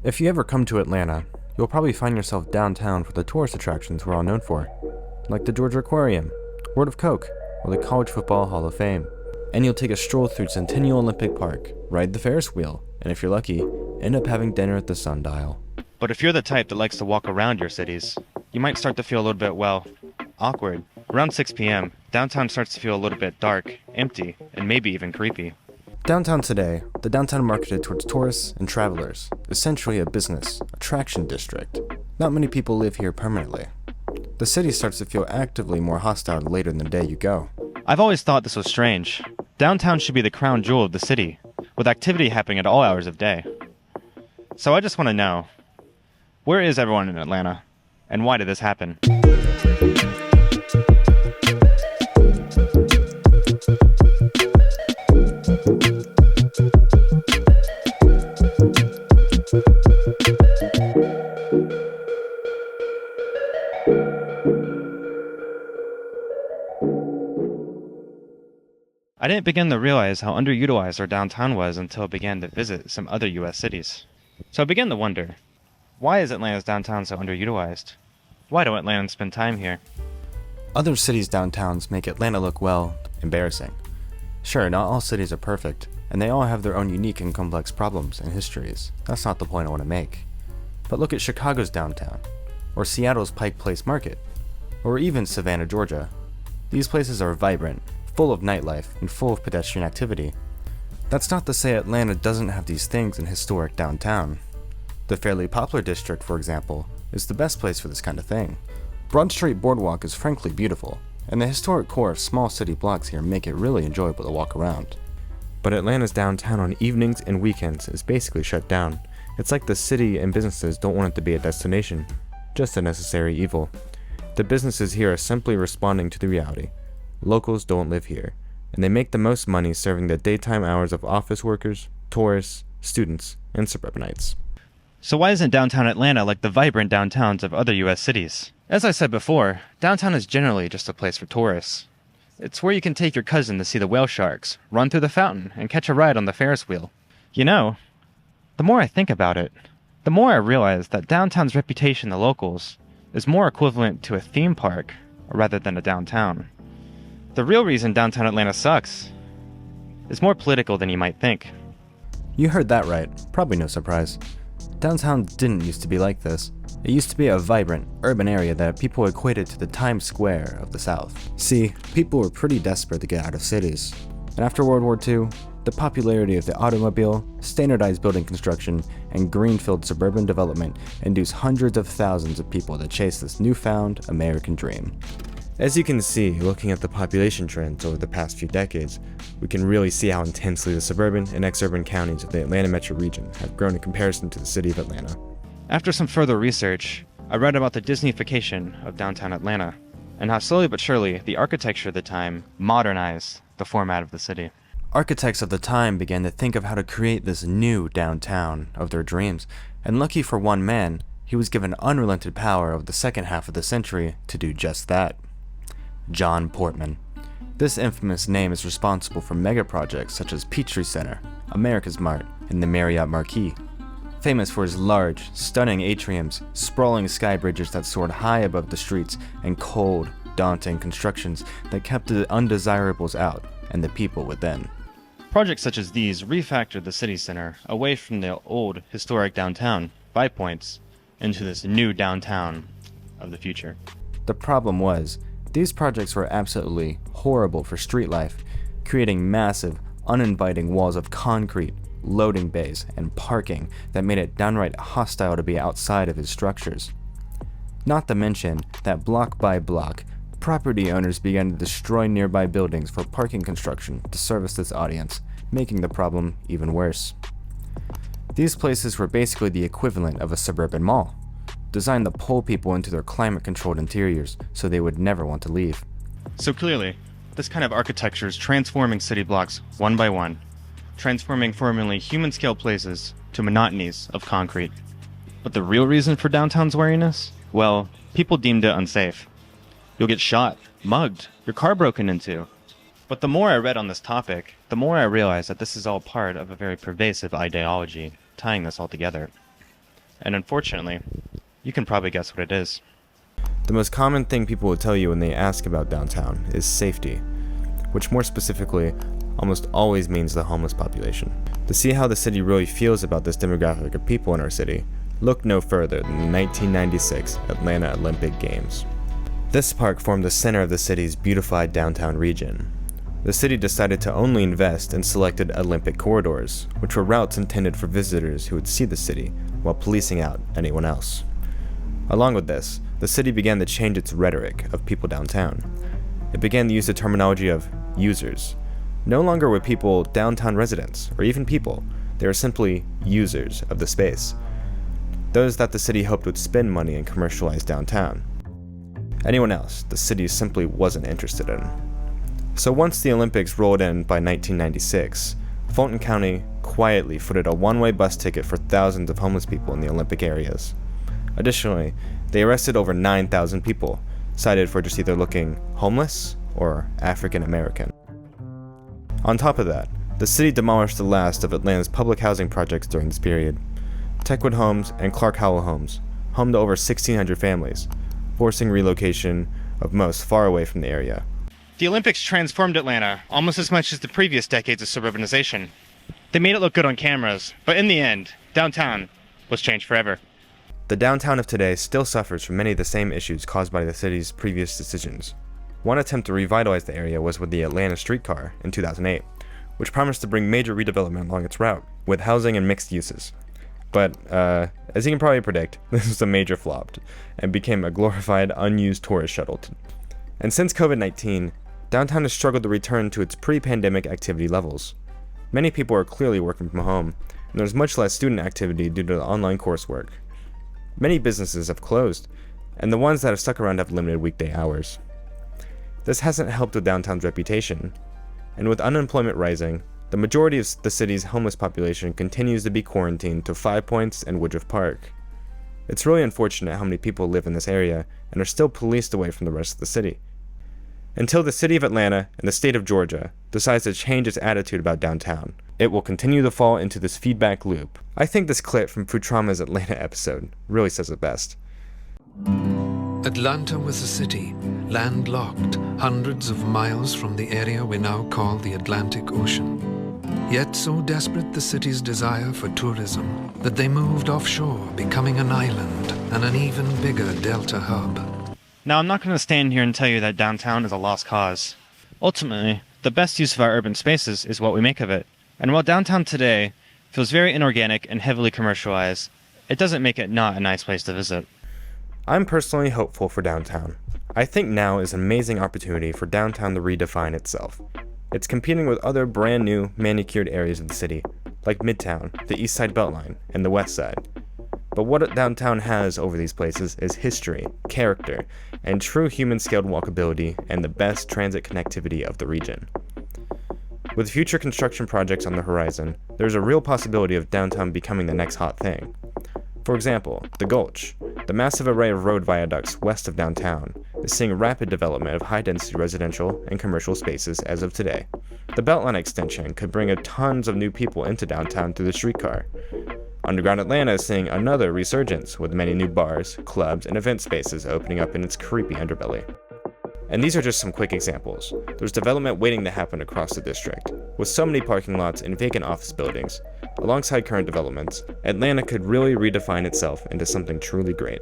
If you ever come to Atlanta, you'll probably find yourself downtown for the tourist attractions we're all known for, like the Georgia Aquarium, World of Coke, or the College Football Hall of Fame. And you'll take a stroll through Centennial Olympic Park, ride the Ferris wheel, and if you're lucky, end up having dinner at the Sundial. But if you're the type that likes to walk around your cities, you might start to feel a little bit, awkward. Around 6 p.m., downtown starts to feel a little bit dark, empty, and maybe even creepy. Downtown today, the downtown marketed towards tourists and travelers, essentially a business, attraction district. Not many people live here permanently. The city starts to feel actively more hostile later in the day you go. I've always thought this was strange. Downtown should be the crown jewel of the city, with activity happening at all hours of day. So I just want to know, where is everyone in Atlanta, and why did this happen? I didn't begin to realize how underutilized our downtown was until I began to visit some other U.S. cities. So I began to wonder, why is Atlanta's downtown so underutilized? Why don't Atlantans spend time here? Other cities' downtowns make Atlanta look, well, embarrassing. Sure, not all cities are perfect, and they all have their own unique and complex problems and histories. That's not the point I want to make. But look at Chicago's downtown, or Seattle's Pike Place Market, or even Savannah, Georgia. These places are vibrant, full of nightlife, and full of pedestrian activity. That's not to say Atlanta doesn't have these things in historic downtown. The Fairleigh Poplar District, for example, is the best place for this kind of thing. Broad Street Boardwalk is frankly beautiful, and the historic core of small city blocks here make it really enjoyable to walk around. But Atlanta's downtown on evenings and weekends is basically shut down. It's like the city and businesses don't want it to be a destination, just a necessary evil. The businesses here are simply responding to the reality. Locals don't live here, and they make the most money serving the daytime hours of office workers, tourists, students, and suburbanites. So why isn't downtown Atlanta like the vibrant downtowns of other U.S. cities? As I said before, downtown is generally just a place for tourists. It's where you can take your cousin to see the whale sharks, run through the fountain, and catch a ride on the Ferris wheel. You know, the more I think about it, the more I realize that downtown's reputation to locals is more equivalent to a theme park rather than a downtown. The real reason downtown Atlanta sucks is more political than you might think. You heard that right, probably no surprise. Downtown didn't used to be like this. It used to be a vibrant, urban area that people equated to the Times Square of the South. See, people were pretty desperate to get out of cities. And after World War II, the popularity of the automobile, standardized building construction, and greenfield suburban development induced hundreds of thousands of people to chase this newfound American dream. As you can see, looking at the population trends over the past few decades, we can really see how intensely the suburban and exurban counties of the Atlanta metro region have grown in comparison to the city of Atlanta. After some further research, I read about the Disneyfication of downtown Atlanta, and how slowly but surely the architecture of the time modernized the format of the city. Architects of the time began to think of how to create this new downtown of their dreams, and lucky for one man, he was given unrelenting power over the second half of the century to do just that. John Portman. This infamous name is responsible for mega projects such as Peachtree Center, America's Mart, and the Marriott Marquis. Famous for his large, stunning atriums, sprawling sky bridges that soared high above the streets, and cold, daunting constructions that kept the undesirables out and the people within. Projects such as these refactored the city center away from the old, historic downtown, 5 Points, into this new downtown of the future. The problem was, these projects were absolutely horrible for street life, creating massive, uninviting walls of concrete, loading bays, and parking that made it downright hostile to be outside of his structures. Not to mention that block by block, property owners began to destroy nearby buildings for parking construction to service this audience, making the problem even worse. These places were basically the equivalent of a suburban mall, designed to pull people into their climate-controlled interiors so they would never want to leave. So clearly, this kind of architecture is transforming city blocks one by one, transforming formerly human-scale places to monotonies of concrete. But the real reason for downtown's wariness? Well, people deemed it unsafe. You'll get shot, mugged, your car broken into. But the more I read on this topic, the more I realized that this is all part of a very pervasive ideology tying this all together. and unfortunately, you can probably guess what it is. The most common thing people will tell you when they ask about downtown is safety, which more specifically almost always means the homeless population. To see how the city really feels about this demographic of people in our city, look no further than the 1996 Atlanta Olympic Games. This park formed the center of the city's beautified downtown region. The city decided to only invest in selected Olympic corridors, which were routes intended for visitors who would see the city, while policing out anyone else. Along with this, the city began to change its rhetoric of people downtown. It began to use the terminology of users. No longer were people downtown residents, or even people. They were simply users of the space. Those that the city hoped would spend money and commercialize downtown. Anyone else, the city simply wasn't interested in. So once the Olympics rolled in by 1996, Fulton County quietly footed a one-way bus ticket for thousands of homeless people in the Olympic areas. Additionally, they arrested over 9,000 people, cited for just either looking homeless or African American. On top of that, the city demolished the last of Atlanta's public housing projects during this period. Techwood Homes and Clark Howell Homes, home to over 1,600 families, forcing relocation of most far away from the area. The Olympics transformed Atlanta almost as much as the previous decades of suburbanization. They made it look good on cameras, but in the end, downtown was changed forever. The downtown of today still suffers from many of the same issues caused by the city's previous decisions. One attempt to revitalize the area was with the Atlanta streetcar in 2008, which promised to bring major redevelopment along its route, with housing and mixed uses. But, as you can probably predict, this was a major flop, and became a glorified, unused tourist shuttle. And since COVID-19, downtown has struggled to return to its pre-pandemic activity levels. Many people are clearly working from home, and there's much less student activity due to the online coursework. Many businesses have closed, and the ones that have stuck around have limited weekday hours. This hasn't helped with downtown's reputation, and with unemployment rising, the majority of the city's homeless population continues to be quarantined to Five Points and Woodruff Park. It's really unfortunate how many people live in this area and are still policed away from the rest of the city. Until the city of Atlanta and the state of Georgia decides to change its attitude about downtown, it will continue to fall into this feedback loop. I think this clip from Futurama's Atlanta episode really says it best. Atlanta was a city, landlocked, hundreds of miles from the area we now call the Atlantic Ocean. Yet so desperate the city's desire for tourism that they moved offshore, becoming an island and an even bigger delta hub. Now, I'm not going to stand here and tell you that downtown is a lost cause. Ultimately, the best use of our urban spaces is what we make of it. And while downtown today feels very inorganic and heavily commercialized, it doesn't make it not a nice place to visit. I'm personally hopeful for downtown. I think now is an amazing opportunity for downtown to redefine itself. It's competing with other brand new, manicured areas of the city, like Midtown, the East Side Beltline, and the West Side. But what downtown has over these places is history, character, and true human-scaled walkability and the best transit connectivity of the region. With future construction projects on the horizon, there's a real possibility of downtown becoming the next hot thing. For example, the Gulch, the massive array of road viaducts west of downtown, is seeing rapid development of high-density residential and commercial spaces as of today. The Beltline extension could bring tons of new people into downtown through the streetcar. Underground Atlanta is seeing another resurgence, with many new bars, clubs, and event spaces opening up in its creepy underbelly. And these are just some quick examples. There's development waiting to happen across the district. With so many parking lots and vacant office buildings, alongside current developments, Atlanta could really redefine itself into something truly great.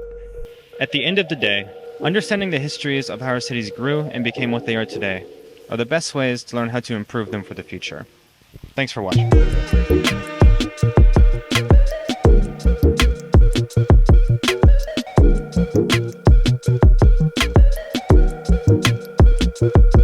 At the end of the day, understanding the histories of how our cities grew and became what they are today are the best ways to learn how to improve them for the future. Thanks for watching. Thank you.